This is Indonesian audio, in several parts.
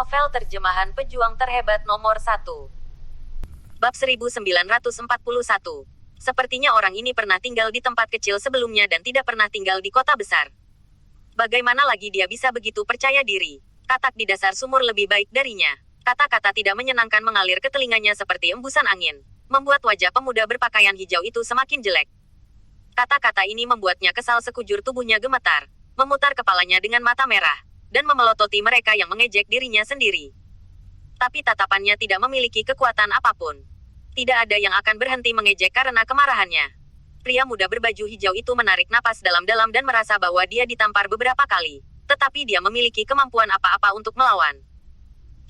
Novel terjemahan pejuang terhebat nomor 1. Bab 1941. Sepertinya orang ini pernah tinggal di tempat kecil sebelumnya dan tidak pernah tinggal di kota besar. Bagaimana lagi dia bisa begitu percaya diri? Katak di dasar sumur lebih baik darinya. Kata-kata tidak menyenangkan mengalir ke telinganya seperti embusan angin, membuat wajah pemuda berpakaian hijau itu semakin jelek. Kata-kata ini membuatnya kesal, sekujur tubuhnya gemetar, memutar kepalanya dengan mata merah, dan memelototi mereka yang mengejek dirinya sendiri. Tapi tatapannya tidak memiliki kekuatan apapun. Tidak ada yang akan berhenti mengejek karena kemarahannya. Pria muda berbaju hijau itu menarik napas dalam-dalam dan merasa bahwa dia ditampar beberapa kali, tetapi dia memiliki kemampuan apa-apa untuk melawan.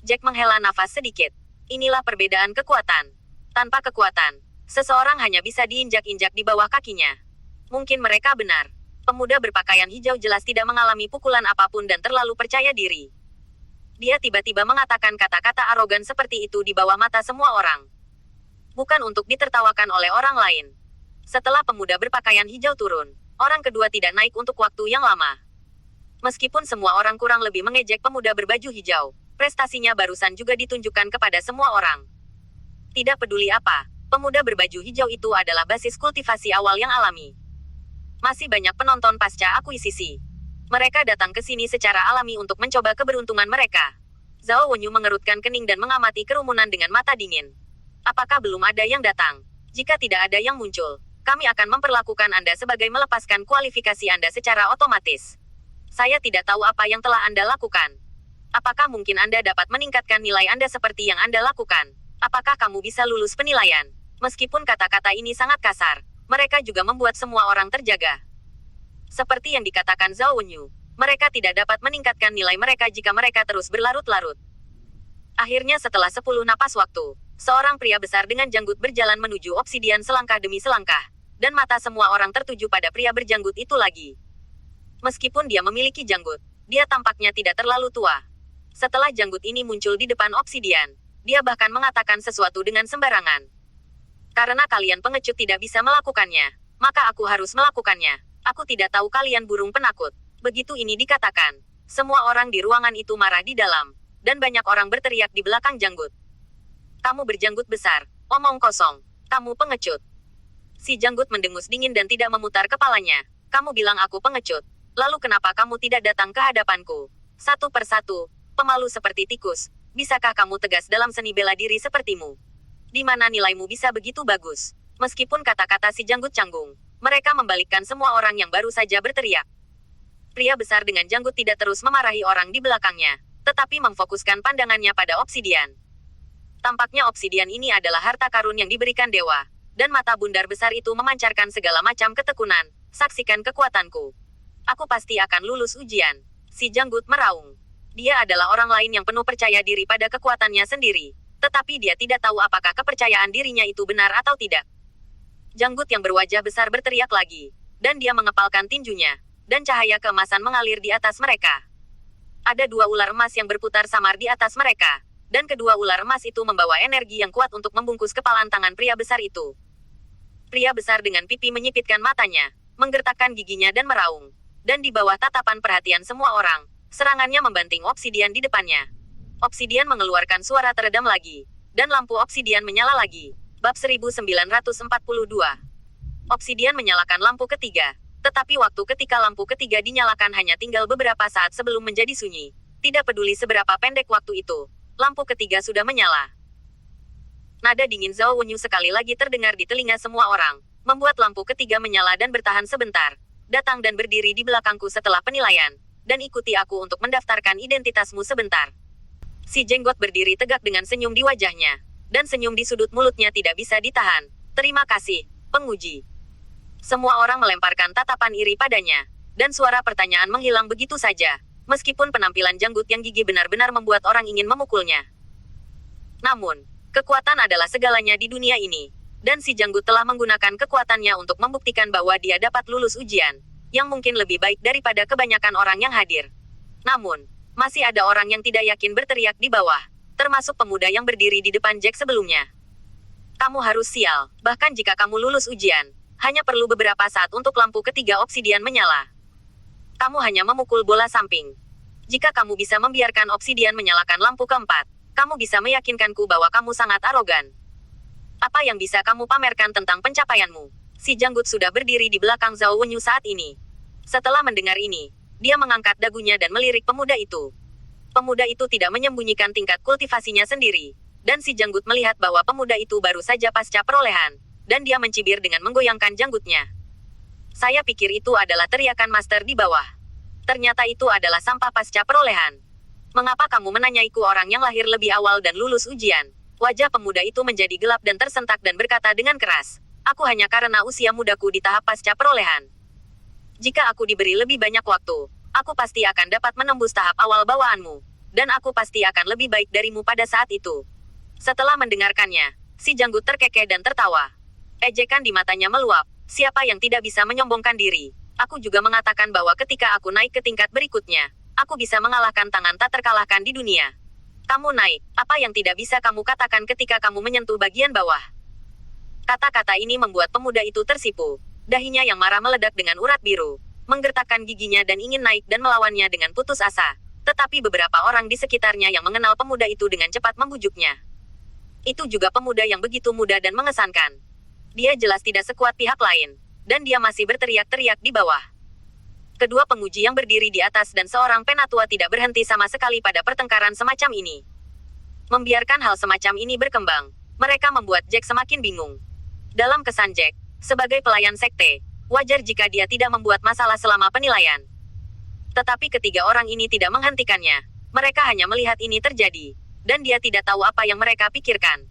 Jack menghela nafas sedikit. Inilah perbedaan kekuatan. Tanpa kekuatan, seseorang hanya bisa diinjak-injak di bawah kakinya. Mungkin mereka benar. Pemuda berpakaian hijau jelas tidak mengalami pukulan apapun dan terlalu percaya diri. Dia tiba-tiba mengatakan kata-kata arogan seperti itu di bawah mata semua orang. Bukan untuk ditertawakan oleh orang lain. Setelah pemuda berpakaian hijau turun, orang kedua tidak naik untuk waktu yang lama. Meskipun semua orang kurang lebih mengejek pemuda berbaju hijau, prestasinya barusan juga ditunjukkan kepada semua orang. Tidak peduli apa, pemuda berbaju hijau itu adalah basis kultivasi awal yang alami. Masih banyak penonton pasca akuisisi. Mereka datang ke sini secara alami untuk mencoba keberuntungan mereka. Zhao Wenyu mengerutkan kening dan mengamati kerumunan dengan mata dingin. Apakah belum ada yang datang? Jika tidak ada yang muncul, kami akan memperlakukan Anda sebagai melepaskan kualifikasi Anda secara otomatis. Saya tidak tahu apa yang telah Anda lakukan. Apakah mungkin Anda dapat meningkatkan nilai Anda seperti yang Anda lakukan? Apakah kamu bisa lulus penilaian? Meskipun kata-kata ini sangat kasar, mereka juga membuat semua orang terjaga. Seperti yang dikatakan Zhao Wenyu, mereka tidak dapat meningkatkan nilai mereka jika mereka terus berlarut-larut. Akhirnya setelah 10 napas waktu, seorang pria besar dengan janggut berjalan menuju obsidian selangkah demi selangkah, dan mata semua orang tertuju pada pria berjanggut itu lagi. Meskipun dia memiliki janggut, dia tampaknya tidak terlalu tua. Setelah janggut ini muncul di depan obsidian, dia bahkan mengatakan sesuatu dengan sembarangan. Karena kalian pengecut tidak bisa melakukannya, maka aku harus melakukannya. Aku tidak tahu kalian burung penakut. Begitu ini dikatakan, semua orang di ruangan itu marah di dalam, dan banyak orang berteriak di belakang janggut. Kamu berjanggut besar, omong kosong, kamu pengecut. Si janggut mendengus dingin dan tidak memutar kepalanya. Kamu bilang aku pengecut, lalu kenapa kamu tidak datang ke hadapanku? Satu persatu, pemalu seperti tikus, bisakah kamu tegas dalam seni bela diri sepertimu? Di mana nilaimu bisa begitu bagus? Meskipun kata-kata si janggut canggung, mereka membalikkan semua orang yang baru saja berteriak. Pria besar dengan janggut tidak terus memarahi orang di belakangnya, tetapi memfokuskan pandangannya pada obsidian. Tampaknya obsidian ini adalah harta karun yang diberikan dewa, dan mata bundar besar itu memancarkan segala macam ketekunan. Saksikan kekuatanku. Aku pasti akan lulus ujian. Si janggut meraung. Dia adalah orang lain yang penuh percaya diri pada kekuatannya sendiri. Tetapi dia tidak tahu apakah kepercayaan dirinya itu benar atau tidak. Janggut yang berwajah besar berteriak lagi, dan dia mengepalkan tinjunya, dan cahaya keemasan mengalir di atas mereka. Ada 2 ular emas yang berputar samar di atas mereka, dan kedua ular emas itu membawa energi yang kuat untuk membungkus kepalan tangan pria besar itu. Pria besar dengan pipi menyipitkan matanya, menggertakkan giginya dan meraung. Dan di bawah tatapan perhatian semua orang, serangannya membanting obsidian di depannya. Obsidian mengeluarkan suara teredam lagi, dan lampu obsidian menyala lagi. Bab 1942. Obsidian menyalakan lampu ketiga, tetapi waktu ketika lampu ketiga dinyalakan hanya tinggal beberapa saat sebelum menjadi sunyi. Tidak peduli seberapa pendek waktu itu, lampu ketiga sudah menyala. Nada dingin Zhao Wenyu sekali lagi terdengar di telinga semua orang, membuat lampu ketiga menyala dan bertahan sebentar. Datang dan berdiri di belakangku setelah penilaian, dan ikuti aku untuk mendaftarkan identitasmu sebentar. Si jenggot berdiri tegak dengan senyum di wajahnya, dan senyum di sudut mulutnya tidak bisa ditahan. Terima kasih, penguji. Semua orang melemparkan tatapan iri padanya, dan suara pertanyaan menghilang begitu saja, meskipun penampilan janggut yang gigih benar-benar membuat orang ingin memukulnya. Namun, kekuatan adalah segalanya di dunia ini, dan si janggut telah menggunakan kekuatannya untuk membuktikan bahwa dia dapat lulus ujian, yang mungkin lebih baik daripada kebanyakan orang yang hadir. Namun, masih ada orang yang tidak yakin berteriak di bawah, termasuk pemuda yang berdiri di depan Jack sebelumnya. Kamu harus sial, bahkan jika kamu lulus ujian, hanya perlu beberapa saat untuk lampu ketiga obsidian menyala. Kamu hanya memukul bola samping. Jika kamu bisa membiarkan obsidian menyalakan lampu keempat, kamu bisa meyakinkanku bahwa kamu sangat arogan. Apa yang bisa kamu pamerkan tentang pencapaianmu? Si janggut sudah berdiri di belakang Zhao Wenyu saat ini. Setelah mendengar ini, dia mengangkat dagunya dan melirik pemuda itu. Pemuda itu tidak menyembunyikan tingkat kultivasinya sendiri. Dan si janggut melihat bahwa pemuda itu baru saja pasca perolehan. Dan dia mencibir dengan menggoyangkan janggutnya. Saya pikir itu adalah teriakan master di bawah. Ternyata itu adalah sampah pasca perolehan. Mengapa kamu menanyaiku orang yang lahir lebih awal dan lulus ujian? Wajah pemuda itu menjadi gelap dan tersentak dan berkata dengan keras, aku hanya karena usia mudaku di tahap pasca perolehan. Jika aku diberi lebih banyak waktu, aku pasti akan dapat menembus tahap awal bawaanmu. Dan aku pasti akan lebih baik darimu pada saat itu. Setelah mendengarkannya, si janggut terkekeh dan tertawa. Ejekan di matanya meluap. Siapa yang tidak bisa menyombongkan diri? Aku juga mengatakan bahwa ketika aku naik ke tingkat berikutnya, aku bisa mengalahkan tangan tak terkalahkan di dunia. Kamu naik, apa yang tidak bisa kamu katakan ketika kamu menyentuh bagian bawah? Kata-kata ini membuat pemuda itu tersipu. Dahinya yang marah meledak dengan urat biru, menggertakkan giginya dan ingin naik dan melawannya dengan putus asa. Tetapi beberapa orang di sekitarnya yang mengenal pemuda itu dengan cepat membujuknya. Itu juga pemuda yang begitu muda dan mengesankan. Dia jelas tidak sekuat pihak lain. Dan dia masih berteriak-teriak di bawah. Kedua penguji yang berdiri di atas dan seorang penatua tidak berhenti sama sekali pada pertengkaran semacam ini. Membiarkan hal semacam ini berkembang, mereka membuat Jack semakin bingung. Dalam kesan Jack, sebagai pelayan sekte, wajar jika dia tidak membuat masalah selama penilaian. Tetapi ketiga orang ini tidak menghentikannya. Mereka hanya melihat ini terjadi. Dan dia tidak tahu apa yang mereka pikirkan.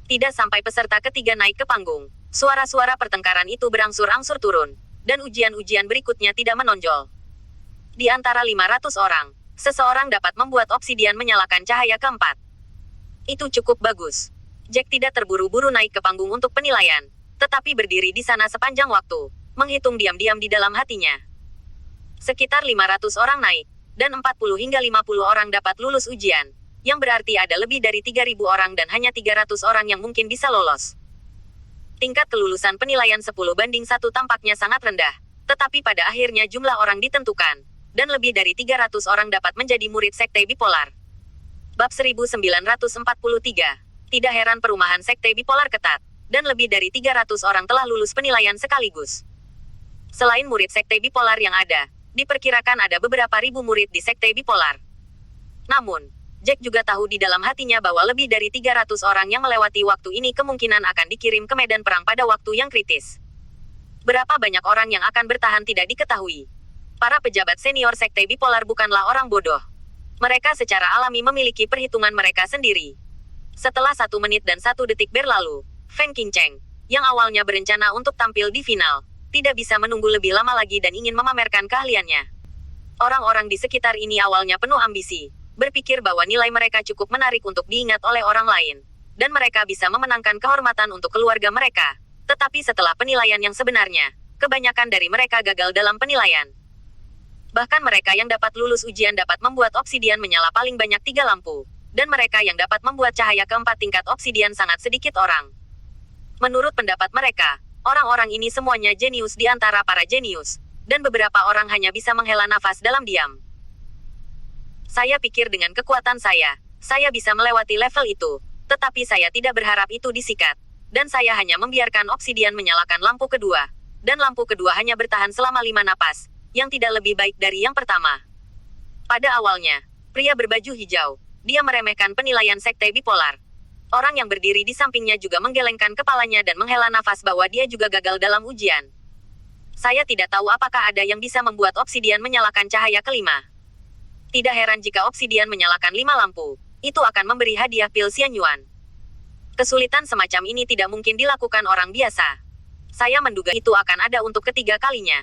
Tidak sampai peserta ketiga naik ke panggung. Suara-suara pertengkaran itu berangsur-angsur turun, dan ujian-ujian berikutnya tidak menonjol. Di antara 500 orang, seseorang dapat membuat obsidian menyalakan cahaya keempat. Itu cukup bagus. Jack tidak terburu-buru naik ke panggung untuk penilaian, tetapi berdiri di sana sepanjang waktu, menghitung diam-diam di dalam hatinya. Sekitar 500 orang naik, dan 40 hingga 50 orang dapat lulus ujian, yang berarti ada lebih dari 3.000 orang dan hanya 300 orang yang mungkin bisa lolos. Tingkat kelulusan penilaian 10/1 tampaknya sangat rendah, tetapi pada akhirnya jumlah orang ditentukan, dan lebih dari 300 orang dapat menjadi murid sekte bipolar. Bab 1943. Tidak heran perumahan sekte bipolar ketat, dan lebih dari 300 orang telah lulus penilaian sekaligus. Selain murid sekte bipolar yang ada, diperkirakan ada beberapa ribu murid di sekte bipolar. Namun, Jack juga tahu di dalam hatinya bahwa lebih dari 300 orang yang melewati waktu ini kemungkinan akan dikirim ke medan perang pada waktu yang kritis. Berapa banyak orang yang akan bertahan tidak diketahui. Para pejabat senior sekte bipolar bukanlah orang bodoh. Mereka secara alami memiliki perhitungan mereka sendiri. Setelah 1 menit dan 1 detik berlalu, Feng Qingcheng, yang awalnya berencana untuk tampil di final, tidak bisa menunggu lebih lama lagi dan ingin memamerkan keahliannya. Orang-orang di sekitar ini awalnya penuh ambisi, berpikir bahwa nilai mereka cukup menarik untuk diingat oleh orang lain, dan mereka bisa memenangkan kehormatan untuk keluarga mereka. Tetapi setelah penilaian yang sebenarnya, kebanyakan dari mereka gagal dalam penilaian. Bahkan mereka yang dapat lulus ujian dapat membuat obsidian menyala paling banyak 3 lampu, dan mereka yang dapat membuat cahaya keempat tingkat obsidian sangat sedikit orang. Menurut pendapat mereka, orang-orang ini semuanya jenius di antara para jenius, dan beberapa orang hanya bisa menghela nafas dalam diam. Saya pikir dengan kekuatan saya bisa melewati level itu, tetapi saya tidak berharap itu disikat. Dan saya hanya membiarkan obsidian menyalakan lampu kedua. Dan lampu kedua hanya bertahan selama 5 napas, yang tidak lebih baik dari yang pertama. Pada awalnya, pria berbaju hijau, dia meremehkan penilaian sekte bipolar. Orang yang berdiri di sampingnya juga menggelengkan kepalanya dan menghela nafas bahwa dia juga gagal dalam ujian. Saya tidak tahu apakah ada yang bisa membuat obsidian menyalakan cahaya kelima. Tidak heran jika obsidian menyalakan 5 lampu, itu akan memberi hadiah pil Xianyuan. Kesulitan semacam ini tidak mungkin dilakukan orang biasa. Saya menduga itu akan ada untuk ketiga kalinya.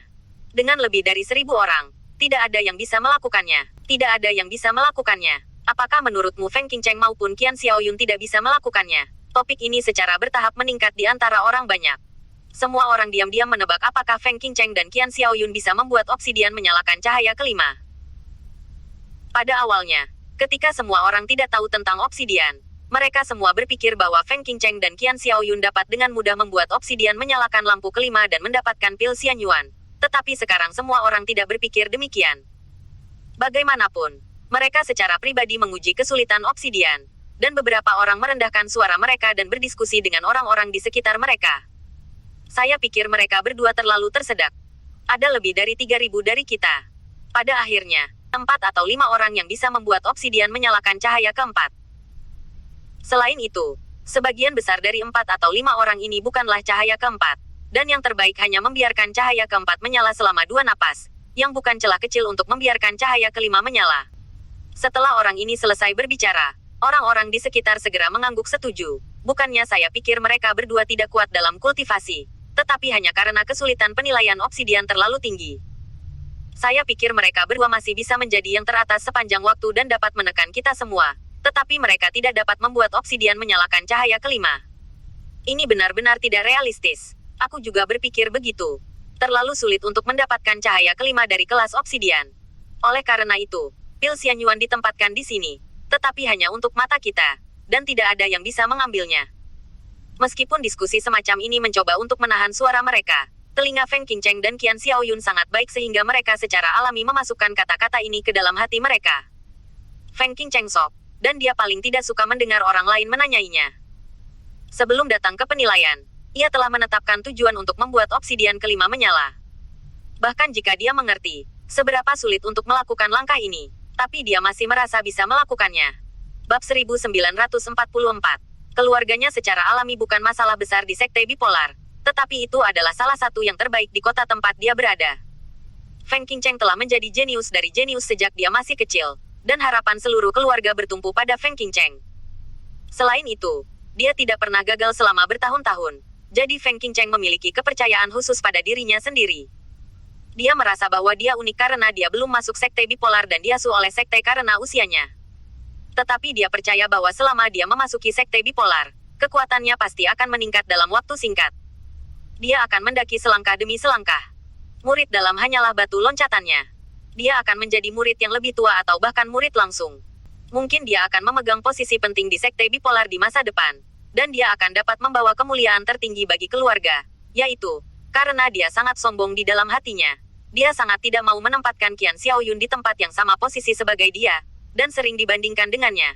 Dengan lebih dari 1.000 orang, tidak ada yang bisa melakukannya. Tidak ada yang bisa melakukannya. Apakah menurutmu Feng Qingcheng maupun Qian Xiaoyun tidak bisa melakukannya? Topik ini secara bertahap meningkat di antara orang banyak. Semua orang diam-diam menebak apakah Feng Qingcheng dan Qian Xiaoyun bisa membuat obsidian menyalakan cahaya kelima. Pada awalnya, ketika semua orang tidak tahu tentang obsidian, mereka semua berpikir bahwa Feng Qingcheng dan Qian Xiaoyun dapat dengan mudah membuat obsidian menyalakan lampu kelima dan mendapatkan pil Xianyuan. Tetapi sekarang semua orang tidak berpikir demikian. Bagaimanapun, mereka secara pribadi menguji kesulitan obsidian, dan beberapa orang merendahkan suara mereka dan berdiskusi dengan orang-orang di sekitar mereka. Saya pikir mereka berdua terlalu tersedak. Ada lebih dari 3.000 dari kita. Pada akhirnya, 4 atau 5 orang yang bisa membuat obsidian menyalakan cahaya keempat. Selain itu, sebagian besar dari 4 atau 5 orang ini bukanlah cahaya keempat, dan yang terbaik hanya membiarkan cahaya keempat menyala selama 2 napas, yang bukan celah kecil untuk membiarkan cahaya kelima menyala. Setelah orang ini selesai berbicara, orang-orang di sekitar segera mengangguk setuju. Bukannya saya pikir mereka berdua tidak kuat dalam kultivasi, tetapi hanya karena kesulitan penilaian obsidian terlalu tinggi. Saya pikir mereka berdua masih bisa menjadi yang teratas sepanjang waktu dan dapat menekan kita semua. Tetapi mereka tidak dapat membuat obsidian menyalakan cahaya kelima. Ini benar-benar tidak realistis. Aku juga berpikir begitu. Terlalu sulit untuk mendapatkan cahaya kelima dari kelas obsidian. Oleh karena itu, pil Xianyuan ditempatkan di sini. Tetapi hanya untuk mata kita. Dan tidak ada yang bisa mengambilnya. Meskipun diskusi semacam ini mencoba untuk menahan suara mereka, telinga Feng Qingcheng dan Qian Xiaoyun sangat baik sehingga mereka secara alami memasukkan kata-kata ini ke dalam hati mereka. Feng Qingcheng sok. Dan dia paling tidak suka mendengar orang lain menanyainya. Sebelum datang ke penilaian, ia telah menetapkan tujuan untuk membuat obsidian kelima menyala. Bahkan jika dia mengerti seberapa sulit untuk melakukan langkah ini, tapi dia masih merasa bisa melakukannya. Bab 1944. Keluarganya secara alami bukan masalah besar di sekte bipolar, tetapi itu adalah salah satu yang terbaik di kota tempat dia berada. Feng Qingcheng telah menjadi jenius dari jenius sejak dia masih kecil. Dan harapan seluruh keluarga bertumpu pada Feng Qingcheng. Selain itu, dia tidak pernah gagal selama bertahun-tahun. Jadi Feng Qingcheng memiliki kepercayaan khusus pada dirinya sendiri. Dia merasa bahwa dia unik karena dia belum masuk sekte bipolar dan diasuh oleh sekte karena usianya. Tetapi dia percaya bahwa selama dia memasuki sekte bipolar, kekuatannya pasti akan meningkat dalam waktu singkat. Dia akan mendaki selangkah demi selangkah. Murid dalam hanyalah batu loncatannya. Dia akan menjadi murid yang lebih tua atau bahkan murid langsung. Mungkin dia akan memegang posisi penting di sekte bipolar di masa depan. Dan dia akan dapat membawa kemuliaan tertinggi bagi keluarga. Yaitu, karena dia sangat sombong di dalam hatinya. Dia sangat tidak mau menempatkan Qian Xiaoyun di tempat yang sama posisi sebagai dia. Dan sering dibandingkan dengannya.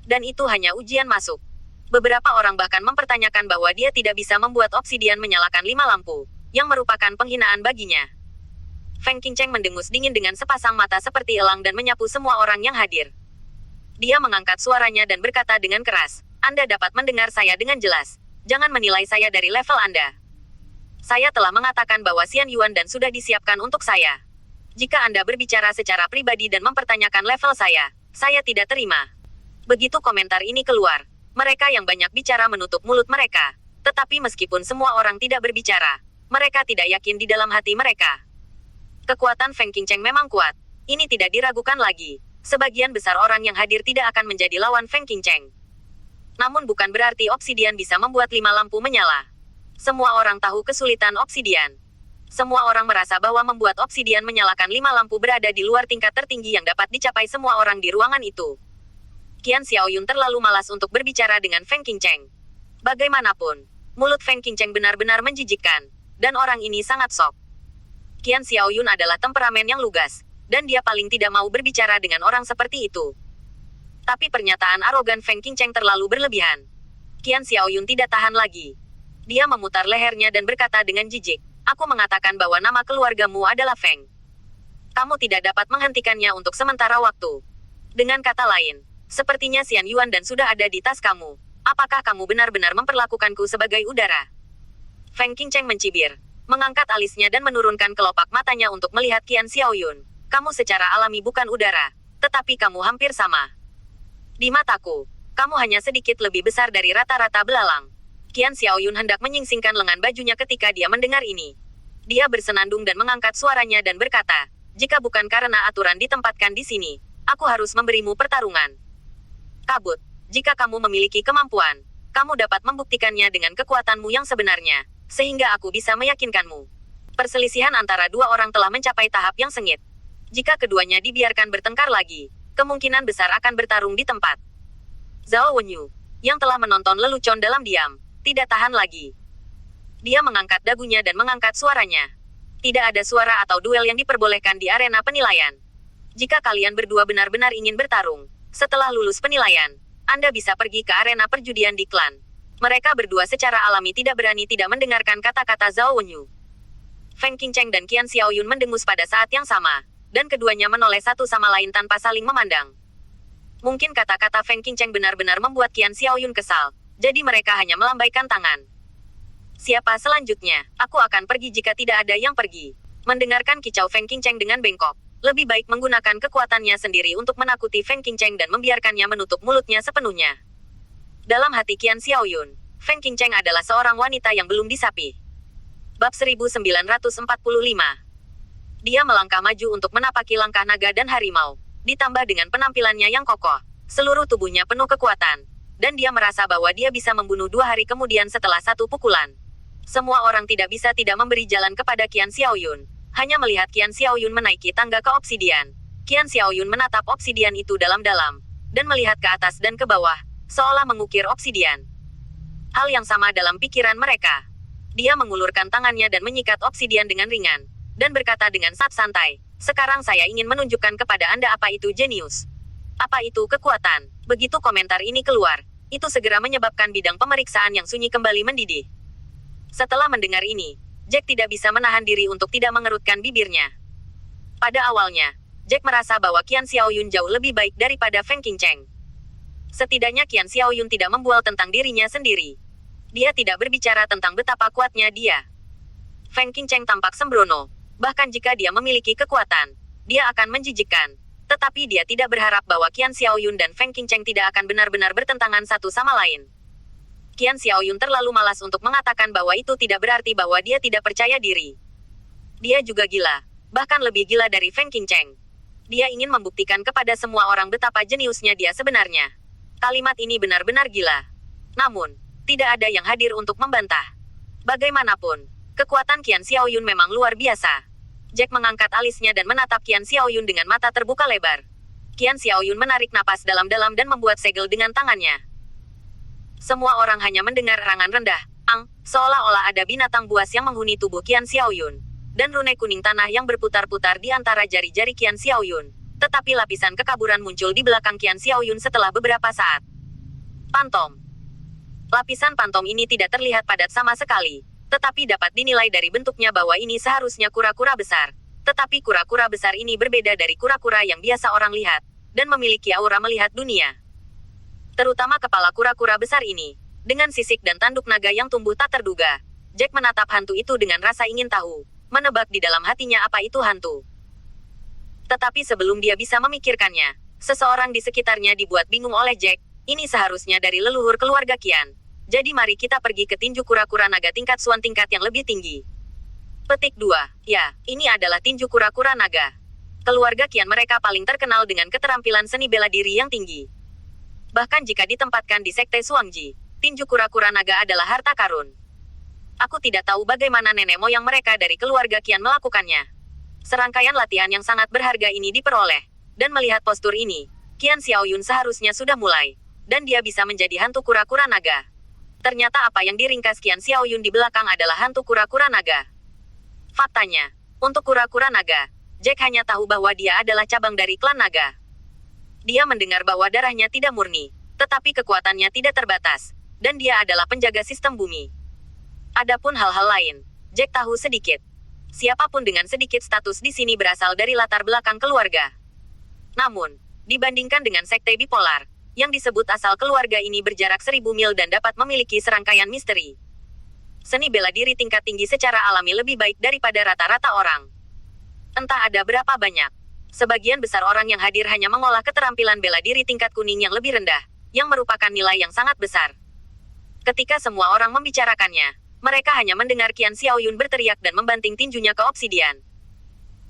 Dan itu hanya ujian masuk. Beberapa orang bahkan mempertanyakan bahwa dia tidak bisa membuat obsidian menyalakan 5 lampu. Yang merupakan penghinaan baginya. Feng Qingcheng mendengus dingin dengan sepasang mata seperti elang dan menyapu semua orang yang hadir. Dia mengangkat suaranya dan berkata dengan keras, Anda dapat mendengar saya dengan jelas. Jangan menilai saya dari level Anda. Saya telah mengatakan bahwa Xianyuan dan sudah disiapkan untuk saya. Jika Anda berbicara secara pribadi dan mempertanyakan level saya tidak terima. Begitu komentar ini keluar, mereka yang banyak bicara menutup mulut mereka. Tetapi meskipun semua orang tidak berbicara, mereka tidak yakin di dalam hati mereka. Kekuatan Feng Qingcheng memang kuat. Ini tidak diragukan lagi. Sebagian besar orang yang hadir tidak akan menjadi lawan Feng Qingcheng. Namun bukan berarti obsidian bisa membuat 5 lampu menyala. Semua orang tahu kesulitan obsidian. Semua orang merasa bahwa membuat obsidian menyalakan 5 lampu berada di luar tingkat tertinggi yang dapat dicapai semua orang di ruangan itu. Qian Xiaoyun terlalu malas untuk berbicara dengan Feng Qingcheng. Bagaimanapun, mulut Feng Qingcheng benar-benar menjijikkan. Dan orang ini sangat sok. Qian Xiaoyun adalah temperamen yang lugas, dan dia paling tidak mau berbicara dengan orang seperti itu. Tapi pernyataan arogan Feng Qingcheng terlalu berlebihan. Qian Xiaoyun tidak tahan lagi. Dia memutar lehernya dan berkata dengan jijik, Aku mengatakan bahwa nama keluargamu adalah Feng. Kamu tidak dapat menghentikannya untuk sementara waktu. Dengan kata lain, sepertinya Xianyuan dan sudah ada di tas kamu. Apakah kamu benar-benar memperlakukanku sebagai udara? Feng Qingcheng mencibir. Mengangkat alisnya dan menurunkan kelopak matanya untuk melihat Qian Xiaoyun. Kamu secara alami bukan udara, tetapi kamu hampir sama. Di mataku, kamu hanya sedikit lebih besar dari rata-rata belalang. Qian Xiaoyun hendak menyingsingkan lengan bajunya ketika dia mendengar ini. Dia bersenandung dan mengangkat suaranya dan berkata, jika bukan karena aturan ditempatkan di sini, aku harus memberimu pertarungan. Kabut, jika kamu memiliki kemampuan, kamu dapat membuktikannya dengan kekuatanmu yang sebenarnya. Sehingga aku bisa meyakinkanmu. Perselisihan antara dua orang telah mencapai tahap yang sengit. Jika keduanya dibiarkan bertengkar lagi, kemungkinan besar akan bertarung di tempat. Zhao Wenyu, yang telah menonton lelucon dalam diam, tidak tahan lagi. Dia mengangkat dagunya dan mengangkat suaranya. Tidak ada suara atau duel yang diperbolehkan di arena penilaian. Jika kalian berdua benar-benar ingin bertarung, setelah lulus penilaian, Anda bisa pergi ke arena perjudian di klan. Mereka berdua secara alami tidak berani tidak mendengarkan kata-kata Zhao Wenyu. Feng Qingcheng dan Qian Xiaoyun mendengus pada saat yang sama, dan keduanya menoleh satu sama lain tanpa saling memandang. Mungkin kata-kata Feng Qingcheng benar-benar membuat Qian Xiaoyun kesal, jadi mereka hanya melambaikan tangan. Siapa selanjutnya? Aku akan pergi jika tidak ada yang pergi. Mendengarkan kicau Feng Qingcheng dengan bengkok, lebih baik menggunakan kekuatannya sendiri untuk menakuti Feng Qingcheng dan membiarkannya menutup mulutnya sepenuhnya. Dalam hati Qian Xiaoyun, Feng Qingcheng adalah seorang wanita yang belum disapi. Bab 1945. Dia melangkah maju untuk menapaki langkah naga dan harimau, ditambah dengan penampilannya yang kokoh, seluruh tubuhnya penuh kekuatan, dan dia merasa bahwa dia bisa membunuh 2 hari kemudian setelah satu pukulan. Semua orang tidak bisa tidak memberi jalan kepada Qian Xiaoyun, hanya melihat Qian Xiaoyun menaiki tangga ke obsidian. Qian Xiaoyun menatap obsidian itu dalam-dalam, dan melihat ke atas dan ke bawah, seolah mengukir obsidian. Hal yang sama dalam pikiran mereka. Dia mengulurkan tangannya dan menyikat obsidian dengan ringan, dan berkata dengan santai, "Sekarang saya ingin menunjukkan kepada Anda apa itu jenius. Apa itu kekuatan." Begitu komentar ini keluar, itu segera menyebabkan bidang pemeriksaan yang sunyi kembali mendidih. Setelah mendengar ini, Jack tidak bisa menahan diri untuk tidak mengerutkan bibirnya. Pada awalnya, Jack merasa bahwa Qian Xiaoyun jauh lebih baik daripada Feng Qingcheng. Setidaknya Qian Xiaoyun tidak membual tentang dirinya sendiri. Dia tidak berbicara tentang betapa kuatnya dia. Feng Qingcheng tampak sembrono. Bahkan jika dia memiliki kekuatan, dia akan menjijikkan. Tetapi dia tidak berharap bahwa Qian Xiaoyun dan Feng Qingcheng tidak akan benar-benar bertentangan satu sama lain. Qian Xiaoyun terlalu malas untuk mengatakan bahwa itu tidak berarti bahwa dia tidak percaya diri. Dia juga gila, bahkan lebih gila dari Feng Qingcheng. Dia ingin membuktikan kepada semua orang betapa jeniusnya dia sebenarnya. Kalimat ini benar-benar gila. Namun, tidak ada yang hadir untuk membantah. Bagaimanapun, kekuatan Qian Xiaoyun memang luar biasa. Jack mengangkat alisnya dan menatap Qian Xiaoyun dengan mata terbuka lebar. Qian Xiaoyun menarik napas dalam-dalam dan membuat segel dengan tangannya. Semua orang hanya mendengar erangan rendah, "Ang," seolah-olah ada binatang buas yang menghuni tubuh Qian Xiaoyun, dan rune kuning tanah yang berputar-putar di antara jari-jari Qian Xiaoyun. Tetapi lapisan kekaburan muncul di belakang Qian Xiaoyun setelah beberapa saat. Pantom. Lapisan pantom ini tidak terlihat padat sama sekali, tetapi dapat dinilai dari bentuknya bahwa ini seharusnya kura-kura besar. Tetapi kura-kura besar ini berbeda dari kura-kura yang biasa orang lihat, dan memiliki aura melihat dunia. Terutama kepala kura-kura besar ini, dengan sisik dan tanduk naga yang tumbuh tak terduga. Jack menatap hantu itu dengan rasa ingin tahu, menebak di dalam hatinya apa itu hantu. Tetapi sebelum dia bisa memikirkannya, seseorang di sekitarnya dibuat bingung oleh Jack. Ini seharusnya dari leluhur keluarga Qian. Jadi mari kita pergi ke tinju kura-kura naga tingkat Suan tingkat yang lebih tinggi. Petik 2. Ya, ini adalah tinju kura-kura naga. Keluarga Qian mereka paling terkenal dengan keterampilan seni bela diri yang tinggi. Bahkan jika ditempatkan di sekte Suangji, tinju kura-kura naga adalah harta karun. Aku tidak tahu bagaimana nenek moyang mereka dari keluarga Qian melakukannya. Serangkaian latihan yang sangat berharga ini diperoleh, dan melihat postur ini, Qian Xiaoyun seharusnya sudah mulai, dan dia bisa menjadi hantu kura-kura naga. Ternyata apa yang diringkas Qian Xiaoyun di belakang adalah hantu kura-kura naga. Faktanya, untuk kura-kura naga, Jack hanya tahu bahwa dia adalah cabang dari klan naga. Dia mendengar bahwa darahnya tidak murni, tetapi kekuatannya tidak terbatas, dan dia adalah penjaga sistem bumi. Adapun hal-hal lain, Jack tahu sedikit. Siapapun dengan sedikit status di sini berasal dari latar belakang keluarga. Namun, dibandingkan dengan sekte bipolar, yang disebut asal keluarga ini berjarak 1000 mil dan dapat memiliki serangkaian misteri. Seni bela diri tingkat tinggi secara alami lebih baik daripada rata-rata orang. Entah ada berapa banyak. Sebagian besar orang yang hadir hanya mengolah keterampilan bela diri tingkat kuning yang lebih rendah, yang merupakan nilai yang sangat besar. Ketika semua orang membicarakannya, mereka hanya mendengar Qian Xiaoyun berteriak dan membanting tinjunya ke obsidian.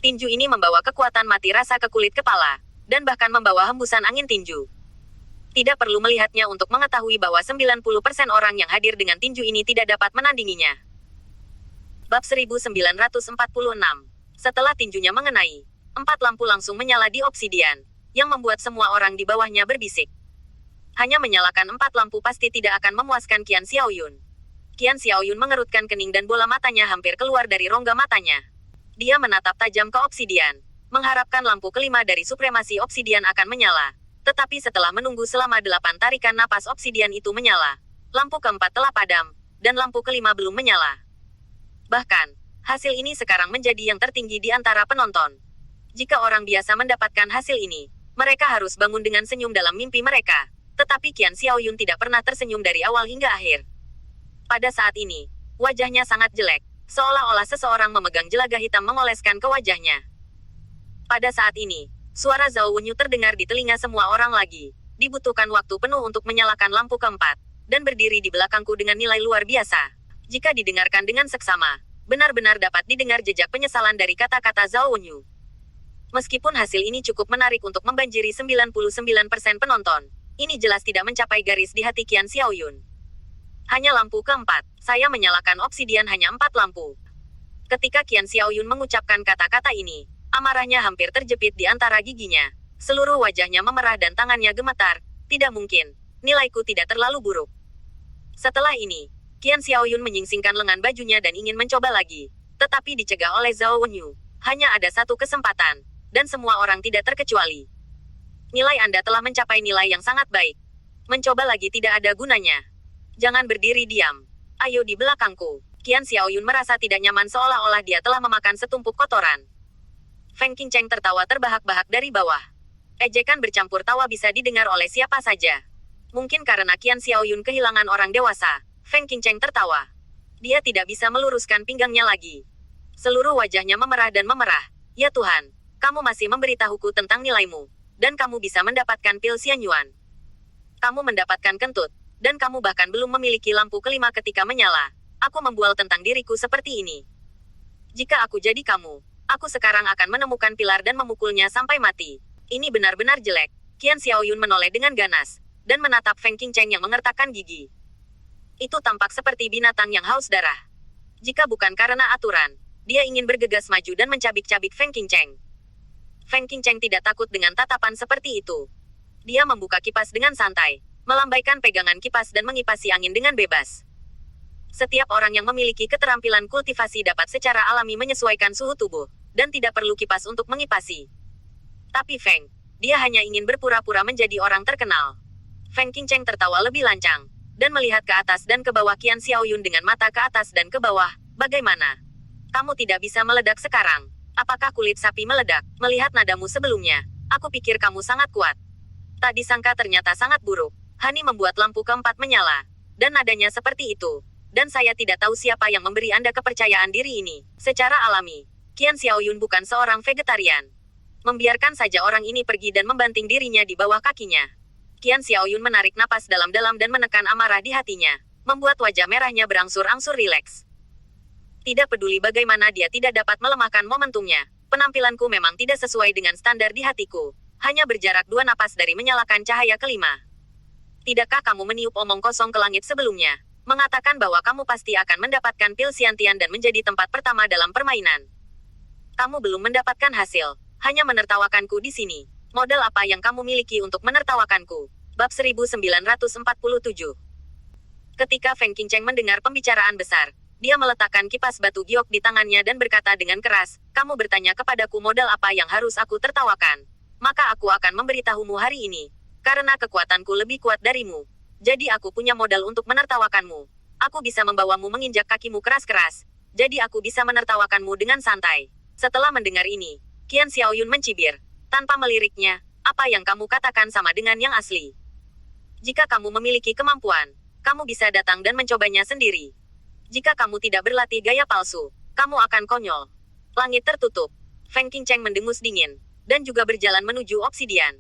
Tinju ini membawa kekuatan mati rasa ke kulit kepala, dan bahkan membawa hembusan angin tinju. Tidak perlu melihatnya untuk mengetahui bahwa 90% orang yang hadir dengan tinju ini tidak dapat menandinginya. Bab 1946. Setelah tinjunya mengenai, 4 lampu langsung menyala di obsidian, yang membuat semua orang di bawahnya berbisik. Hanya menyalakan 4 lampu pasti tidak akan memuaskan Qian Xiaoyun. Qian Xiaoyun mengerutkan kening dan bola matanya hampir keluar dari rongga matanya. Dia menatap tajam ke obsidian, mengharapkan lampu kelima dari supremasi obsidian akan menyala. Tetapi setelah menunggu selama 8 tarikan napas obsidian itu menyala, lampu keempat telah padam, dan lampu kelima belum menyala. Bahkan, hasil ini sekarang menjadi yang tertinggi di antara penonton. Jika orang biasa mendapatkan hasil ini, mereka harus bangun dengan senyum dalam mimpi mereka. Tetapi Qian Xiaoyun tidak pernah tersenyum dari awal hingga akhir. Pada saat ini, wajahnya sangat jelek, seolah-olah seseorang memegang jelaga hitam mengoleskan ke wajahnya. Pada saat ini, suara Zhao Wenyu terdengar di telinga semua orang lagi. Dibutuhkan waktu penuh untuk menyalakan lampu keempat, dan berdiri di belakangku dengan nilai luar biasa. Jika didengarkan dengan seksama, benar-benar dapat didengar jejak penyesalan dari kata-kata Zhao Wenyu. Meskipun hasil ini cukup menarik untuk membanjiri 99% penonton, ini jelas tidak mencapai garis di hati Qian Xiaoyun. Hanya lampu keempat, saya menyalakan obsidian hanya 4 lampu. Ketika Qian Xiaoyun mengucapkan kata-kata ini, amarahnya hampir terjepit di antara giginya. Seluruh wajahnya memerah dan tangannya gemetar. Tidak mungkin, nilaiku tidak terlalu buruk. Setelah ini, Qian Xiaoyun menyingsingkan lengan bajunya dan ingin mencoba lagi. Tetapi dicegah oleh Zhao Wenyu. Hanya ada satu kesempatan, dan semua orang tidak terkecuali. Nilai Anda telah mencapai nilai yang sangat baik. Mencoba lagi tidak ada gunanya. Jangan berdiri diam. Ayo di belakangku. Qian Xiaoyun merasa tidak nyaman seolah-olah dia telah memakan setumpuk kotoran. Feng Qingcheng tertawa terbahak-bahak dari bawah. Ejekan bercampur tawa bisa didengar oleh siapa saja. Mungkin karena Qian Xiaoyun kehilangan orang dewasa, Feng Qingcheng tertawa. Dia tidak bisa meluruskan pinggangnya lagi. Seluruh wajahnya memerah dan memerah. Ya Tuhan, kamu masih memberitahuku tentang nilaimu, dan kamu bisa mendapatkan pil Xianyuan. Kamu mendapatkan kentut, dan kamu bahkan belum memiliki lampu kelima ketika menyala. Aku membual tentang diriku seperti ini. Jika aku jadi kamu, aku sekarang akan menemukan pilar dan memukulnya sampai mati. Ini benar-benar jelek. Qian Xiaoyun menoleh dengan ganas, dan menatap Feng Qingcheng yang mengertakkan gigi. Itu tampak seperti binatang yang haus darah. Jika bukan karena aturan, dia ingin bergegas maju dan mencabik-cabik Feng Qingcheng. Feng Qingcheng tidak takut dengan tatapan seperti itu. Dia membuka kipas dengan santai, melambaikan pegangan kipas dan mengipasi angin dengan bebas. Setiap orang yang memiliki keterampilan kultivasi dapat secara alami menyesuaikan suhu tubuh, dan tidak perlu kipas untuk mengipasi. Tapi Feng, dia hanya ingin berpura-pura menjadi orang terkenal. Feng Qingcheng tertawa lebih lancang, dan melihat ke atas dan ke bawah Qian Xiaoyun dengan mata ke atas dan ke bawah. Bagaimana? Kamu tidak bisa meledak sekarang. Apakah kulit sapi meledak? Melihat nadamu sebelumnya, aku pikir kamu sangat kuat. Tak disangka ternyata sangat buruk. Hani membuat lampu keempat menyala, dan nadanya seperti itu. Dan saya tidak tahu siapa yang memberi Anda kepercayaan diri ini. Secara alami, Qian Xiaoyun bukan seorang vegetarian. Membiarkan saja orang ini pergi dan membanting dirinya di bawah kakinya. Qian Xiaoyun menarik napas dalam-dalam dan menekan amarah di hatinya, membuat wajah merahnya berangsur-angsur rileks. Tidak peduli bagaimana dia tidak dapat melemahkan momentumnya, penampilanku memang tidak sesuai dengan standar di hatiku. Hanya berjarak 2 napas dari menyalakan cahaya kelima. Tidakkah kamu meniup omong kosong ke langit sebelumnya? Mengatakan bahwa kamu pasti akan mendapatkan pil Xiantian dan menjadi tempat pertama dalam permainan. Kamu belum mendapatkan hasil, hanya menertawakanku di sini. Modal apa yang kamu miliki untuk menertawakanku? Bab 1947. Ketika Feng Qingcheng mendengar pembicaraan besar, dia meletakkan kipas batu giok di tangannya dan berkata dengan keras, kamu bertanya kepadaku modal apa yang harus aku tertawakan. Maka aku akan memberitahumu hari ini. Karena kekuatanku lebih kuat darimu. Jadi aku punya modal untuk menertawakanmu. Aku bisa membawamu menginjak kakimu keras-keras. Jadi aku bisa menertawakanmu dengan santai. Setelah mendengar ini, Qian Xiaoyun mencibir. Tanpa meliriknya, apa yang kamu katakan sama dengan yang asli. Jika kamu memiliki kemampuan, kamu bisa datang dan mencobanya sendiri. Jika kamu tidak berlatih gaya palsu, kamu akan konyol. Langit tertutup. Feng Qingcheng mendengus dingin, dan juga berjalan menuju obsidian.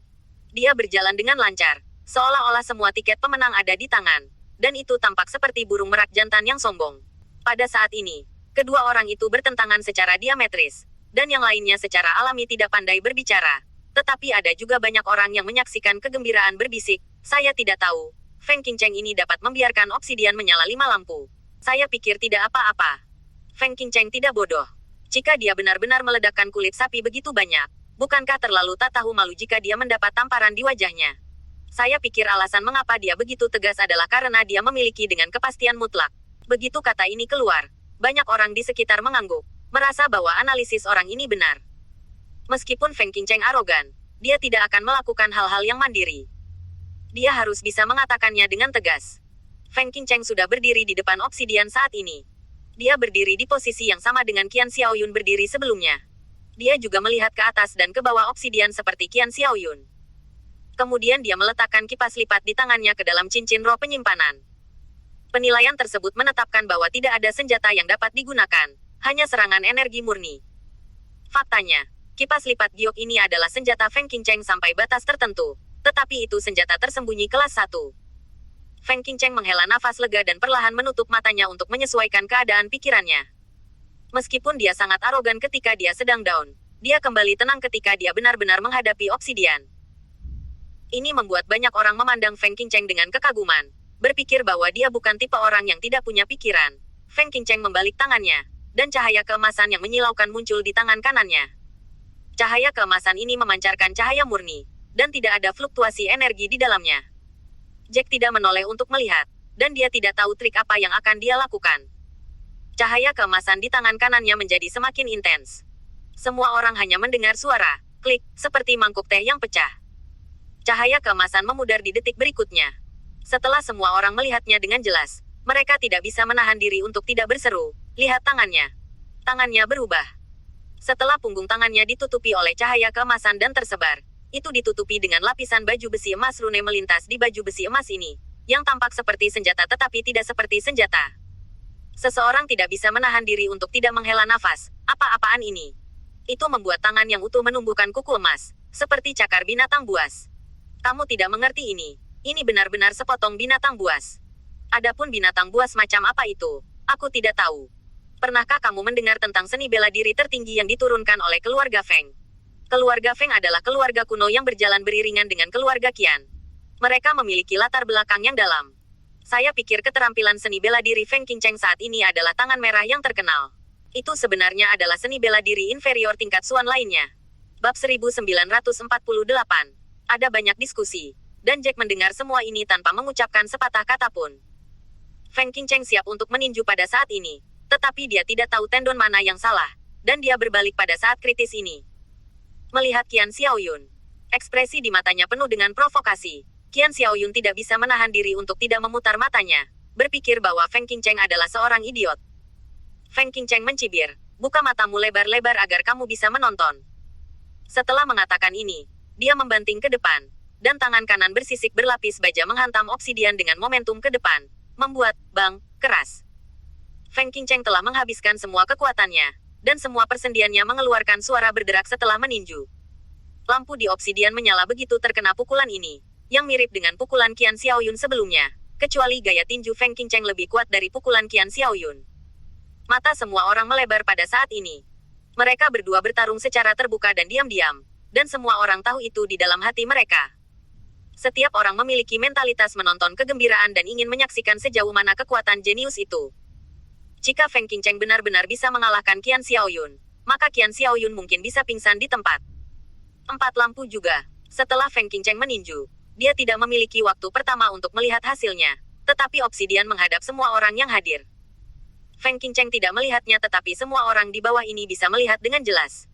Dia berjalan dengan lancar. Seolah-olah semua tiket pemenang ada di tangan. Dan itu tampak seperti burung merak jantan yang sombong. Pada saat ini, kedua orang itu bertentangan secara diametris. Dan yang lainnya secara alami tidak pandai berbicara. Tetapi ada juga banyak orang yang menyaksikan kegembiraan berbisik. Saya tidak tahu. Feng Qingcheng ini dapat membiarkan obsidian menyala 5 lampu. Saya pikir tidak apa-apa. Feng Qingcheng tidak bodoh. Jika dia benar-benar meledakkan kulit sapi begitu banyak, bukankah terlalu tak tahu malu jika dia mendapat tamparan di wajahnya? Saya pikir alasan mengapa dia begitu tegas adalah karena dia memiliki dengan kepastian mutlak. Begitu kata ini keluar, banyak orang di sekitar mengangguk, merasa bahwa analisis orang ini benar. Meskipun Feng Qingcheng arogan, dia tidak akan melakukan hal-hal yang mandiri. Dia harus bisa mengatakannya dengan tegas. Feng Qingcheng sudah berdiri di depan obsidian saat ini. Dia berdiri di posisi yang sama dengan Qian Xiaoyun berdiri sebelumnya. Dia juga melihat ke atas dan ke bawah obsidian seperti Qian Xiaoyun. Kemudian dia meletakkan kipas lipat di tangannya ke dalam cincin roh penyimpanan. Penilaian tersebut menetapkan bahwa tidak ada senjata yang dapat digunakan, hanya serangan energi murni. Faktanya, kipas lipat giok ini adalah senjata Feng Qingcheng sampai batas tertentu, tetapi itu senjata tersembunyi kelas 1. Feng Qingcheng menghela nafas lega dan perlahan menutup matanya untuk menyesuaikan keadaan pikirannya. Meskipun dia sangat arogan ketika dia sedang down, dia kembali tenang ketika dia benar-benar menghadapi obsidian. Ini membuat banyak orang memandang Feng Qingcheng dengan kekaguman, berpikir bahwa dia bukan tipe orang yang tidak punya pikiran. Feng Qingcheng membalik tangannya, dan cahaya keemasan yang menyilaukan muncul di tangan kanannya. Cahaya keemasan ini memancarkan cahaya murni, dan tidak ada fluktuasi energi di dalamnya. Jack tidak menoleh untuk melihat, dan dia tidak tahu trik apa yang akan dia lakukan. Cahaya keemasan di tangan kanannya menjadi semakin intens. Semua orang hanya mendengar suara klik, seperti mangkuk teh yang pecah. Cahaya keemasan memudar di detik berikutnya. Setelah semua orang melihatnya dengan jelas, mereka tidak bisa menahan diri untuk tidak berseru, "Lihat tangannya." Tangannya berubah. Setelah punggung tangannya ditutupi oleh cahaya keemasan dan tersebar, itu ditutupi dengan lapisan baju besi emas rune melintas di baju besi emas ini, yang tampak seperti senjata tetapi tidak seperti senjata. Seseorang tidak bisa menahan diri untuk tidak menghela nafas. Apa-apaan ini? Itu membuat tangan yang utuh menumbuhkan kuku emas, seperti cakar binatang buas. Kamu tidak mengerti ini. Ini benar-benar sepotong binatang buas. Adapun binatang buas macam apa itu, aku tidak tahu. Pernahkah kamu mendengar tentang seni bela diri tertinggi yang diturunkan oleh keluarga Feng? Keluarga Feng adalah keluarga kuno yang berjalan beriringan dengan keluarga Qian. Mereka memiliki latar belakang yang dalam. Saya pikir keterampilan seni bela diri Feng Qingcheng saat ini adalah tangan merah yang terkenal. Itu sebenarnya adalah seni bela diri inferior tingkat Suan lainnya. Bab 1948. Ada banyak diskusi, dan Jack mendengar semua ini tanpa mengucapkan sepatah kata pun. Feng Qingcheng siap untuk meninju pada saat ini, tetapi dia tidak tahu tendon mana yang salah, dan dia berbalik pada saat kritis ini. Melihat Qian Xiaoyun, ekspresi di matanya penuh dengan provokasi. Qian Xiaoyun tidak bisa menahan diri untuk tidak memutar matanya, berpikir bahwa Feng Qingcheng adalah seorang idiot. Feng Qingcheng mencibir, "Buka matamu lebar-lebar agar kamu bisa menonton." Setelah mengatakan ini, dia membanting ke depan, dan tangan kanan bersisik berlapis baja menghantam obsidian dengan momentum ke depan, membuat bang keras. Feng Qingcheng telah menghabiskan semua kekuatannya, dan semua persendiannya mengeluarkan suara berderak setelah meninju. Lampu di obsidian menyala begitu terkena pukulan ini, yang mirip dengan pukulan Qian Xiaoyun sebelumnya, kecuali gaya tinju Feng Qingcheng lebih kuat dari pukulan Qian Xiaoyun. Mata semua orang melebar pada saat ini. Mereka berdua bertarung secara terbuka dan diam-diam, dan semua orang tahu itu di dalam hati mereka. Setiap orang memiliki mentalitas menonton kegembiraan dan ingin menyaksikan sejauh mana kekuatan jenius itu. Jika Feng Qingcheng benar-benar bisa mengalahkan Qian Xiaoyun, maka Qian Xiaoyun mungkin bisa pingsan di tempat. 4 lampu juga. Setelah Feng Qingcheng meninju, dia tidak memiliki waktu pertama untuk melihat hasilnya, tetapi obsidian menghadap semua orang yang hadir. Feng Qingcheng tidak melihatnya tetapi semua orang di bawah ini bisa melihat dengan jelas.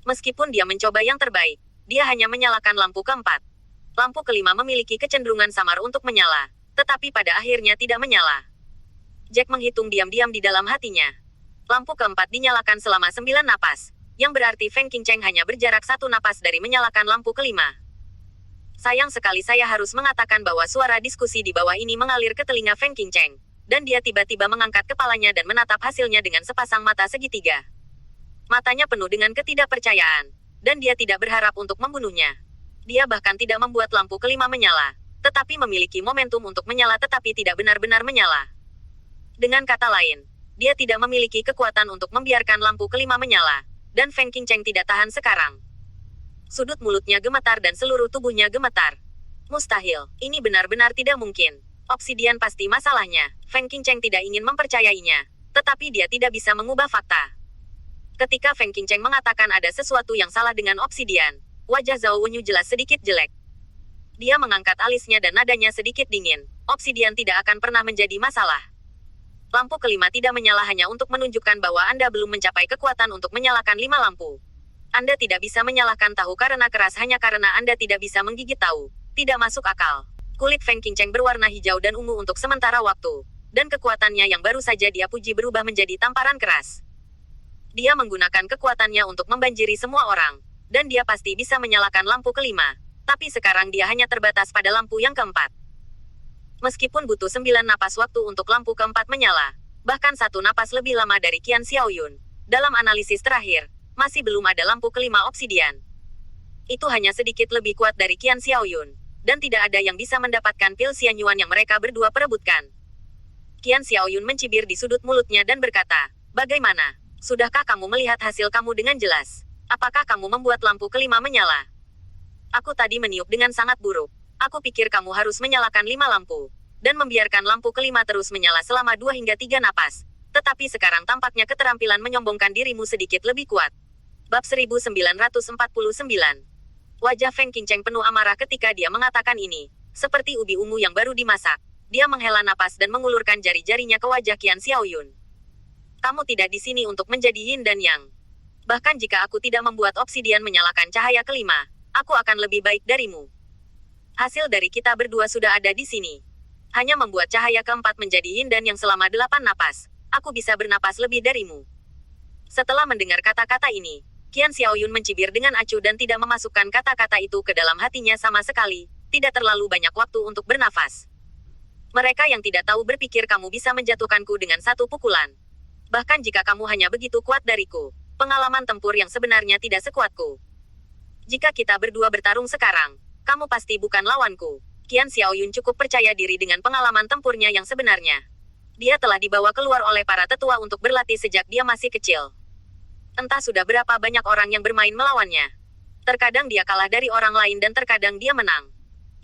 Meskipun dia mencoba yang terbaik, dia hanya menyalakan lampu keempat. Lampu kelima memiliki kecenderungan samar untuk menyala, tetapi pada akhirnya tidak menyala. Jack menghitung diam-diam di dalam hatinya. Lampu keempat dinyalakan selama 9 napas, yang berarti Feng Qingcheng hanya berjarak 1 napas dari menyalakan lampu kelima. Sayang sekali saya harus mengatakan bahwa suara diskusi di bawah ini mengalir ke telinga Feng Qingcheng, dan dia tiba-tiba mengangkat kepalanya dan menatap hasilnya dengan sepasang mata segitiga. Matanya penuh dengan ketidakpercayaan, dan dia tidak berharap untuk membunuhnya. Dia bahkan tidak membuat lampu kelima menyala, tetapi memiliki momentum untuk menyala tetapi tidak benar-benar menyala. Dengan kata lain, dia tidak memiliki kekuatan untuk membiarkan lampu kelima menyala, dan Feng Qingcheng tidak tahan sekarang. Sudut mulutnya gemetar dan seluruh tubuhnya gemetar. Mustahil, ini benar-benar tidak mungkin. Obsidian pasti masalahnya. Feng Qingcheng tidak ingin mempercayainya, tetapi dia tidak bisa mengubah fakta. Ketika Feng Qingcheng mengatakan ada sesuatu yang salah dengan obsidian, wajah Zhao Wenyu jelas sedikit jelek. Dia mengangkat alisnya dan nadanya sedikit dingin. Obsidian tidak akan pernah menjadi masalah. Lampu kelima tidak menyala hanya untuk menunjukkan bahwa Anda belum mencapai kekuatan untuk menyalakan 5 lampu. Anda tidak bisa menyalahkan tahu karena keras hanya karena Anda tidak bisa menggigit tahu. Tidak masuk akal. Kulit Feng Qingcheng berwarna hijau dan ungu untuk sementara waktu. Dan kekuatannya yang baru saja dia puji berubah menjadi tamparan keras. Dia menggunakan kekuatannya untuk membanjiri semua orang. Dan dia pasti bisa menyalakan lampu kelima. Tapi sekarang dia hanya terbatas pada lampu yang keempat. Meskipun butuh 9 napas waktu untuk lampu keempat menyala. Bahkan 1 napas lebih lama dari Qian Xiaoyun. Dalam analisis terakhir, masih belum ada lampu kelima obsidian. Itu hanya sedikit lebih kuat dari Qian Xiaoyun. Dan tidak ada yang bisa mendapatkan pil Xianyuan yang mereka berdua perebutkan. Qian Xiaoyun mencibir di sudut mulutnya dan berkata, "Bagaimana? Sudahkah kamu melihat hasil kamu dengan jelas? Apakah kamu membuat lampu kelima menyala? Aku tadi meniup dengan sangat buruk. Aku pikir kamu harus menyalakan 5 lampu. Dan membiarkan lampu kelima terus menyala selama 2 hingga 3 napas. Tetapi sekarang tampaknya keterampilan menyombongkan dirimu sedikit lebih kuat." Bab 1949. Wajah Feng Qingcheng penuh amarah ketika dia mengatakan ini. Seperti ubi ungu yang baru dimasak. Dia menghela napas dan mengulurkan jari-jarinya ke wajah Qian Xiaoyun. "Kamu tidak di sini untuk menjadi yin dan yang. Bahkan jika aku tidak membuat obsidian menyalakan cahaya kelima, aku akan lebih baik darimu. Hasil dari kita berdua sudah ada di sini. Hanya membuat cahaya keempat menjadi yin dan yang selama 8 napas, aku bisa bernapas lebih darimu." Setelah mendengar kata-kata ini, Qian Xiaoyun mencibir dengan acuh dan tidak memasukkan kata-kata itu ke dalam hatinya sama sekali. Tidak terlalu banyak waktu untuk bernafas. "Mereka yang tidak tahu berpikir kamu bisa menjatuhkanku dengan 1 pukulan. Bahkan jika kamu hanya begitu kuat dariku, pengalaman tempur yang sebenarnya tidak sekuatku. Jika kita berdua bertarung sekarang, kamu pasti bukan lawanku." Qian Xiaoyun cukup percaya diri dengan pengalaman tempurnya yang sebenarnya. Dia telah dibawa keluar oleh para tetua untuk berlatih sejak dia masih kecil. Entah sudah berapa banyak orang yang bermain melawannya. Terkadang dia kalah dari orang lain dan terkadang dia menang.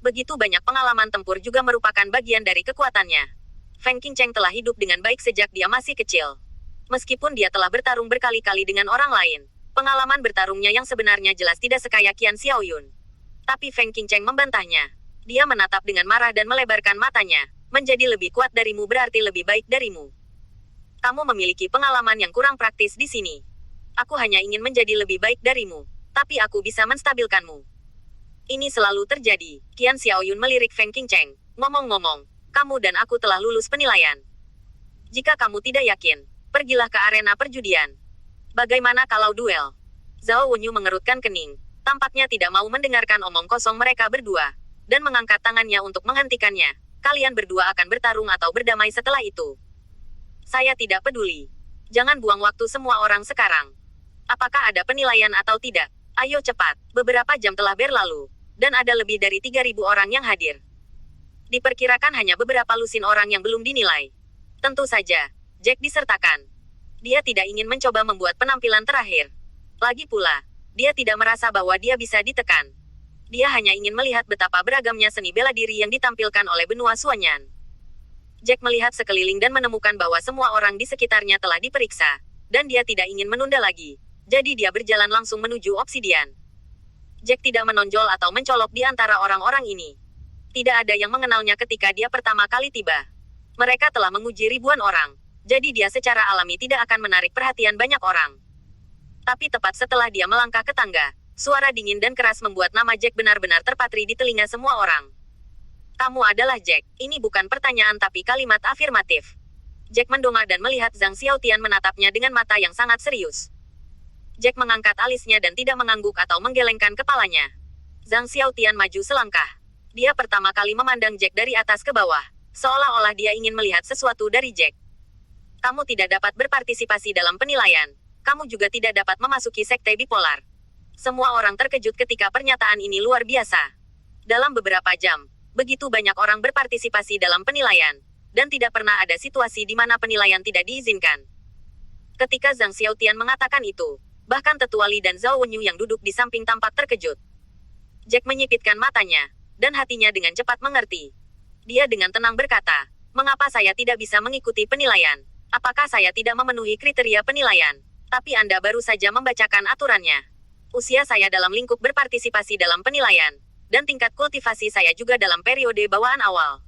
Begitu banyak pengalaman tempur juga merupakan bagian dari kekuatannya. Feng Qingcheng telah hidup dengan baik sejak dia masih kecil. Meskipun dia telah bertarung berkali-kali dengan orang lain, pengalaman bertarungnya yang sebenarnya jelas tidak sekaya Qian Xiaoyun. Tapi Feng Qingcheng membantahnya. Dia menatap dengan marah dan melebarkan matanya. "Menjadi lebih kuat darimu berarti lebih baik darimu. Kamu memiliki pengalaman yang kurang praktis di sini. Aku hanya ingin menjadi lebih baik darimu. Tapi aku bisa menstabilkanmu." "Ini selalu terjadi." Qian Xiaoyun melirik Feng Qingcheng. "Ngomong-ngomong, kamu dan aku telah lulus penilaian. Jika kamu tidak yakin, pergilah ke arena perjudian. Bagaimana kalau duel?" Zhao Wenyu mengerutkan kening. Tampaknya tidak mau mendengarkan omong kosong mereka berdua. Dan mengangkat tangannya untuk menghentikannya. "Kalian berdua akan bertarung atau berdamai setelah itu. Saya tidak peduli. Jangan buang waktu semua orang sekarang. Apakah ada penilaian atau tidak? Ayo cepat." Beberapa jam telah berlalu. Dan ada lebih dari 3.000 orang yang hadir. Diperkirakan hanya beberapa lusin orang yang belum dinilai. Tentu saja, Jack disertakan. Dia tidak ingin mencoba membuat penampilan terakhir. Lagi pula, dia tidak merasa bahwa dia bisa ditekan. Dia hanya ingin melihat betapa beragamnya seni bela diri yang ditampilkan oleh benua Suanyan. Jack melihat sekeliling dan menemukan bahwa semua orang di sekitarnya telah diperiksa. Dan dia tidak ingin menunda lagi. Jadi dia berjalan langsung menuju obsidian. Jack tidak menonjol atau mencolok di antara orang-orang ini. Tidak ada yang mengenalnya ketika dia pertama kali tiba. Mereka telah menguji ribuan orang. Jadi dia secara alami tidak akan menarik perhatian banyak orang. Tapi tepat setelah dia melangkah ke tangga, suara dingin dan keras membuat nama Jack benar-benar terpatri di telinga semua orang. "Kamu adalah Jack." Ini bukan pertanyaan tapi kalimat afirmatif. Jack mendongak dan melihat Zhang Xiaotian menatapnya dengan mata yang sangat serius. Jack mengangkat alisnya dan tidak mengangguk atau menggelengkan kepalanya. Zhang Xiaotian maju selangkah. Dia pertama kali memandang Jack dari atas ke bawah, seolah-olah dia ingin melihat sesuatu dari Jack. "Kamu tidak dapat berpartisipasi dalam penilaian. Kamu juga tidak dapat memasuki sekte bipolar." Semua orang terkejut ketika pernyataan ini luar biasa. Dalam beberapa jam, begitu banyak orang berpartisipasi dalam penilaian, dan tidak pernah ada situasi di mana penilaian tidak diizinkan. Ketika Zhang Xiaotian mengatakan itu, bahkan Tetua Li dan Zhao Wenyu yang duduk di samping tampak terkejut. Jack menyipitkan matanya, dan hatinya dengan cepat mengerti. Dia dengan tenang berkata, "Mengapa saya tidak bisa mengikuti penilaian? Apakah saya tidak memenuhi kriteria penilaian? Tapi Anda baru saja membacakan aturannya. Usia saya dalam lingkup berpartisipasi dalam penilaian, dan tingkat kultivasi saya juga dalam periode bawaan awal.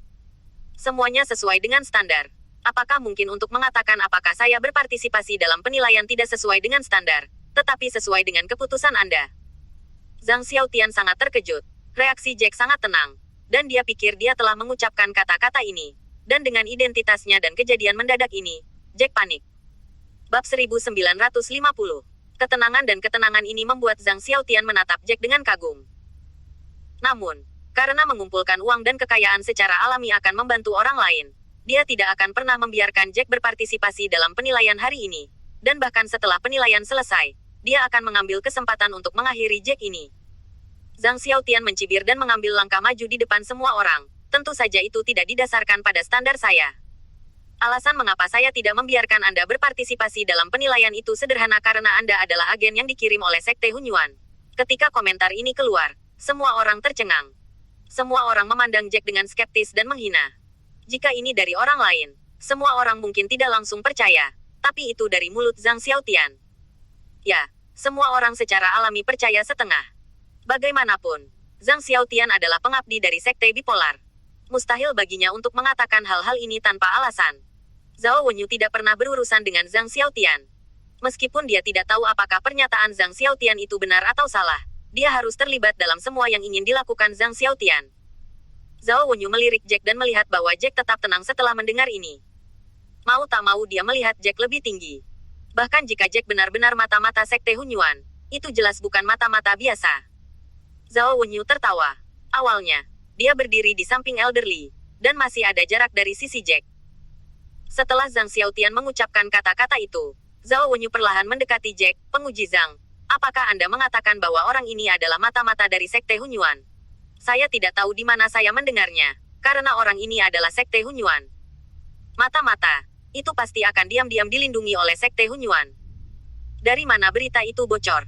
Semuanya sesuai dengan standar. Apakah mungkin untuk mengatakan apakah saya berpartisipasi dalam penilaian tidak sesuai dengan standar? Tetapi sesuai dengan keputusan Anda. Zhang Xiaotian sangat terkejut. Reaksi Jack sangat tenang. Dan dia pikir dia telah mengucapkan kata-kata ini. Dan dengan identitasnya dan kejadian mendadak ini, Jack panik. Bab 1950. Ketenangan dan ketenangan ini membuat Zhang Xiaotian menatap Jack dengan kagum. Namun, karena mengumpulkan uang dan kekayaan secara alami akan membantu orang lain, dia tidak akan pernah membiarkan Jack berpartisipasi dalam penilaian hari ini. Dan bahkan setelah penilaian selesai, dia akan mengambil kesempatan untuk mengakhiri Jack ini. Zhang Xiaotian mencibir dan mengambil langkah maju di depan semua orang. Tentu saja itu tidak didasarkan pada standar saya. Alasan mengapa saya tidak membiarkan Anda berpartisipasi dalam penilaian itu sederhana karena Anda adalah agen yang dikirim oleh Sekte Hunyuan. Ketika komentar ini keluar, semua orang tercengang. Semua orang memandang Jack dengan skeptis dan menghina. Jika ini dari orang lain, semua orang mungkin tidak langsung percaya. Tapi itu dari mulut Zhang Xiaotian. Ya, semua orang secara alami percaya setengah. Bagaimanapun, Zhang Xiaotian adalah pengabdi dari Sekte Bipolar. Mustahil baginya untuk mengatakan hal-hal ini tanpa alasan. Zhao Wenyu tidak pernah berurusan dengan Zhang Xiaotian. Meskipun dia tidak tahu apakah pernyataan Zhang Xiaotian itu benar atau salah, dia harus terlibat dalam semua yang ingin dilakukan Zhang Xiaotian. Zhao Wenyu melirik Jack dan melihat bahwa Jack tetap tenang setelah mendengar ini. Mau tak mau dia melihat Jack lebih tinggi. Bahkan jika Jack benar-benar mata-mata Sekte Hunyuan, itu jelas bukan mata-mata biasa. Zhao Wenyu tertawa. Awalnya, dia berdiri di samping Elderly, dan masih ada jarak dari sisi Jack. Setelah Zhang Xiaotian mengucapkan kata-kata itu, Zhao Wenyu perlahan mendekati Jack, penguji Zhang. Apakah Anda mengatakan bahwa orang ini adalah mata-mata dari Sekte Hunyuan? Saya tidak tahu di mana saya mendengarnya, karena orang ini adalah Sekte Hunyuan. Mata-mata, itu pasti akan diam-diam dilindungi oleh Sekte Hunyuan. Dari mana berita itu bocor?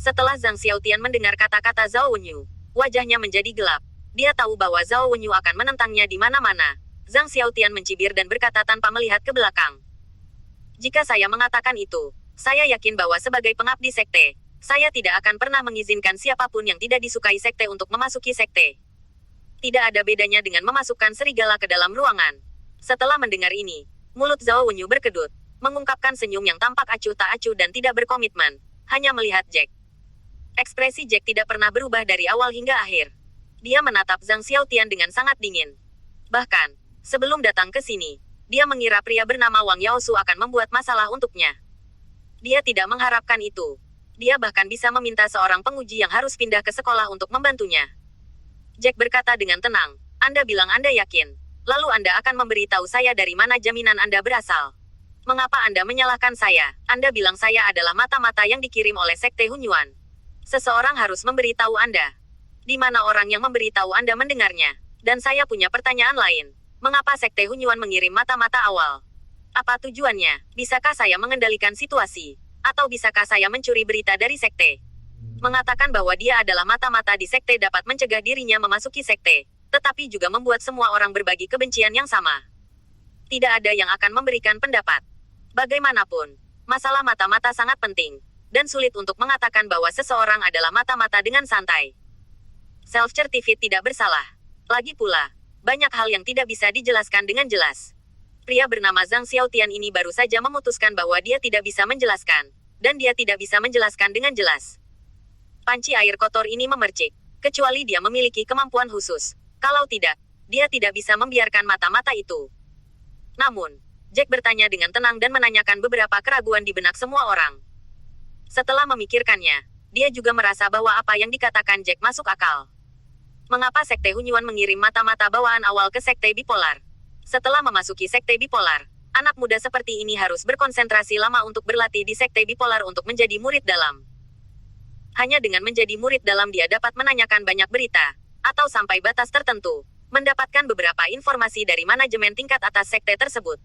Setelah Zhang Xiaotian mendengar kata-kata Zhao Wenyu, wajahnya menjadi gelap. Dia tahu bahwa Zhao Wenyu akan menentangnya di mana-mana. Zhang Xiaotian mencibir dan berkata tanpa melihat ke belakang. Jika saya mengatakan itu, saya yakin bahwa sebagai pengabdi sekte, saya tidak akan pernah mengizinkan siapapun yang tidak disukai sekte untuk memasuki sekte. Tidak ada bedanya dengan memasukkan serigala ke dalam ruangan. Setelah mendengar ini, mulut Zhao Wenyu berkedut, mengungkapkan senyum yang tampak acuh tak acuh dan tidak berkomitmen, hanya melihat Jack. Ekspresi Jack tidak pernah berubah dari awal hingga akhir. Dia menatap Zhang Xiaotian dengan sangat dingin. Bahkan, sebelum datang ke sini, dia mengira pria bernama Wang Yaosu akan membuat masalah untuknya. Dia tidak mengharapkan itu. Dia bahkan bisa meminta seorang penguji yang harus pindah ke sekolah untuk membantunya. Jack berkata dengan tenang, Anda bilang Anda yakin. Lalu Anda akan memberitahu saya dari mana jaminan Anda berasal. Mengapa Anda menyalahkan saya? Anda bilang saya adalah mata-mata yang dikirim oleh Sekte Hunyuan. Seseorang harus memberitahu Anda. Di mana orang yang memberitahu Anda mendengarnya? Dan saya punya pertanyaan lain. Mengapa Sekte Hunyuan mengirim mata-mata awal? Apa tujuannya? Bisakah saya mengendalikan situasi? Atau bisakah saya mencuri berita dari sekte? Mengatakan bahwa dia adalah mata-mata di sekte dapat mencegah dirinya memasuki sekte, tetapi juga membuat semua orang berbagi kebencian yang sama. Tidak ada yang akan memberikan pendapat. Bagaimanapun, masalah mata-mata sangat penting, dan sulit untuk mengatakan bahwa seseorang adalah mata-mata dengan santai. Self-certificate tidak bersalah. Lagi pula, banyak hal yang tidak bisa dijelaskan dengan jelas. Pria bernama Zhang Xiaotian ini baru saja memutuskan bahwa dia tidak bisa menjelaskan, dan dia tidak bisa menjelaskan dengan jelas. Panci air kotor ini memercik, kecuali dia memiliki kemampuan khusus. Kalau tidak, dia tidak bisa membiarkan mata-mata itu. Namun, Jack bertanya dengan tenang dan menanyakan beberapa keraguan di benak semua orang. Setelah memikirkannya, dia juga merasa bahwa apa yang dikatakan Jack masuk akal. Mengapa Sekte Hunyuan mengirim mata-mata bawaan awal ke Sekte Bipolar? Setelah memasuki Sekte Bipolar, anak muda seperti ini harus berkonsentrasi lama untuk berlatih di Sekte Bipolar untuk menjadi murid dalam. Hanya dengan menjadi murid dalam dia dapat menanyakan banyak berita, atau sampai batas tertentu, mendapatkan beberapa informasi dari manajemen tingkat atas sekte tersebut.